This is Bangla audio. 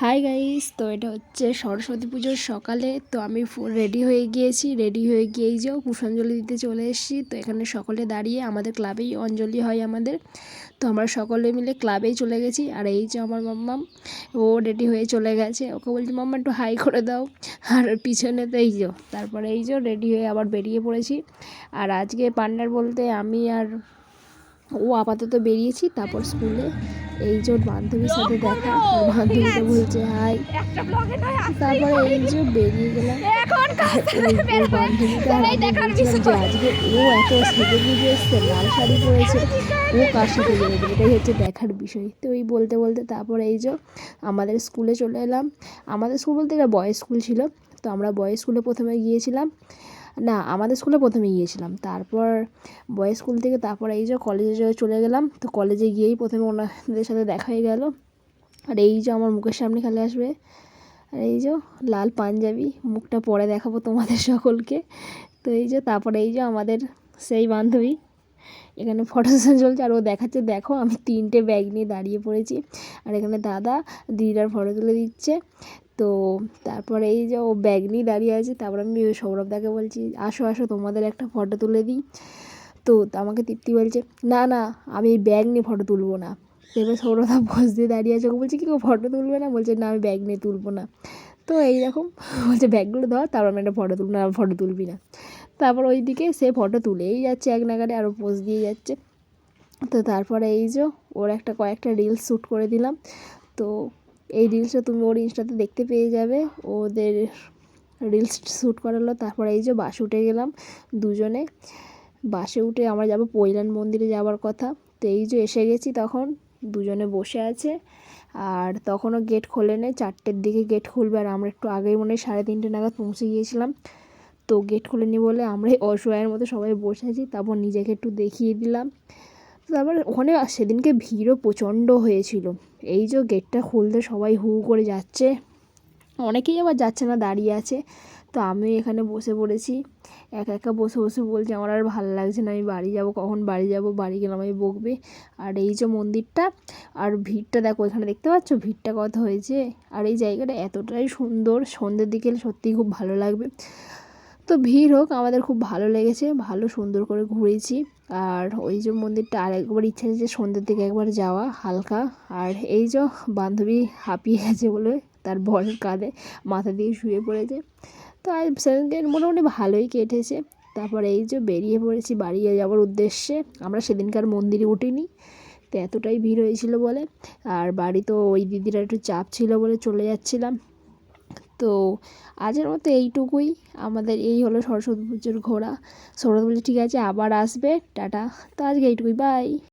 হাই গাইস, তো এটা হচ্ছে সরস্বতী পুজোর সকালে। তো আমি রেডি হয়ে গিয়েছি, রেডি হয়ে গিয়েই যাও পুষ্পাঞ্জলি দিতে চলে এসেছি। তো এখানে সকলে দাঁড়িয়ে আমাদের ক্লাবেই অঞ্জলি হয় আমাদের। তো আমরা সকলে মিলে ক্লাবেই চলে গেছি। আর এই যে আমার মাম্মাম, ও রেডি হয়ে চলে গেছে। ওকে বলছি মাম্মা একটু হাই করে দাও। আর পিছনে তো এই যে, তারপরে এই যে রেডি হয়ে আবার বেরিয়ে পড়েছি। আর আজকে পার্টনার বলতে আমি আর ও আপাতত বেরিয়েছি। তারপর স্কুলে এই যে ওর বান্ধবীর সাথে দেখা, আর বান্ধবীটা বলছে হাই। তারপরে এই যে বেরিয়ে গেলাম। ওর বান্ধবীটা আর আমি বলছিলাম যে আজকে ও এত সেজে গুজে এসছে, লাল শাড়ি পরেছে, ও কার সাথে বেরোবে, এটাই হচ্ছে দেখার বিষয়। তো এই বলতে বলতে তারপরে এই যে আমাদের স্কুলে চলে এলাম। আমাদের স্কুল বলতে এটা বয়েজ স্কুল ছিল। তো আমরা বয়েজ স্কুলে প্রথমে গিয়েছিলাম, না আমাদের স্কুলে প্রথমে গিয়েছিলাম, তারপর বয়েজ স্কুল থেকে তারপর এই যে কলেজে চলে গেলাম। তো কলেজে গিয়েই প্রথমে ওনাদের সাথে দেখা হয়ে গেল। আর এই যে আমার মুখের সামনে খালি আসবে, আর এই যে লাল পাঞ্জাবি, মুখটা পরে দেখাবো তোমাদের সকলকে। তো এই যে তারপরে এই যে আমাদের সেই বান্ধবী এখানে ফটো সেশন চলছে, আর ও দেখাচ্ছে দেখো আমি 3টে ব্যাগ নিয়ে দাঁড়িয়ে পড়েছি। আর এখানে দাদা দিদার ফটো তুলে দিচ্ছে। তো তারপরে এই যে ও ব্যাগ নিয়ে দাঁড়িয়ে আছে। তারপর আমি সৌরভদাকে বলছি আসো আসো তোমাদের একটা ফটো তুলে দিই। তো আমাকে তৃপ্তি বলছে না না, আমি এই ব্যাগ নিয়ে ফটো তুলবো না। এবার সৌরভদা বস দিয়ে দাঁড়িয়ে আছে, ওকে বলছে কি ও ফটো তুলবে না, বলছে না আমি ব্যাগ নিয়ে তুলবো না। তো এইরকম বলছে ব্যাগগুলো ধর, তারপর আমি একটা ফটো তুলবো না, ফটো তুলবি না। তারপর ওইদিকে সে ফটো তুলেই যাচ্ছে এক নাগারে, আরও পোজ দিয়ে যাচ্ছে। তো তারপরে এই যে ওর কয়েকটা রিলস শ্যুট করে দিলাম। তো এই রিলসটা তুমি ওর ইনস্টাতে দেখতে পেয়ে যাবে, ওদের রিলস শ্যুট করালো। তারপরে এই যে বাসে উঠে গেলাম দুজনে। বাসে উঠে আমরা যাব পৈলান মন্দিরে যাওয়ার কথা। তো এই যে এসে গেছি, তখন দুজনে বসে আছে। আর তখনও গেট খোলেনি, 4টের দিকে গেট খুলবে। আর আমরা একটু আগেই মনে হয় 3:30 নাগাদ পৌঁছে গিয়েছিলাম। তো গেট খোলেনি বলে আমরা অসহায়ের মতো সবাই বসে আছি। তারপর নিজেকে একটু দেখিয়ে দিলাম। তারপর ওখানে সেদিনকে ভিড়ও প্রচণ্ড হয়েছিল। এই যে গেটটা খুলতে সবাই হু করে যাচ্ছে, অনেকেই আবার যাচ্ছে না, দাঁড়িয়ে আছে। তো আমি এখানে বসে পড়েছি, একা একা বসে বসে বলছি আমার আর ভালো লাগছে না, আমি বাড়ি যাব, কখন বাড়ি যাব, বাড়ি গেলাম আমি বকবে। আর এই যে মন্দিরটা, আর ভিড়টা দেখো এখানে দেখতে পাচ্ছ ভিড়টা কত হয়েছে। আর এই জায়গাটা এতটাই সুন্দর, সন্ধ্যের দিকে সত্যিই খুব ভালো লাগবে। তো ভিড় হোক, আমাদের খুব ভালো লেগেছে, ভালো সুন্দর করে ঘুরেছি। আর ওই যে মন্দিরটা আর একবার ইচ্ছা আছে যে সন্ধ্যের দিকে একবার যাওয়া হালকা। আর এই যে বান্ধবী হাঁপিয়ে গেছে বলে তার বরের কাঁধে মাথা দিয়ে শুয়ে পড়েছে। তো আর সেদিনকে মোটামুটি ভালোই কেটেছে। তারপরে এই যে বেরিয়ে পড়েছি বাড়ি যাওয়ার উদ্দেশ্যে। আমরা সেদিনকার মন্দিরে উঠিনি, তো এতটাই ভিড় হয়েছিল বলে। আর বাড়ি তো ওই দিদিরা একটু চাপ ছিল বলে চলে যাচ্ছিলাম। তো আজের মতো এইটুকুই, আমাদের এই হলো সরস্বতী পুজোর ঘোরা। সৌরভ বলছে ঠিক আছে আবার আসবে, টাটা। তো আজকে এইটুকুই, বাই।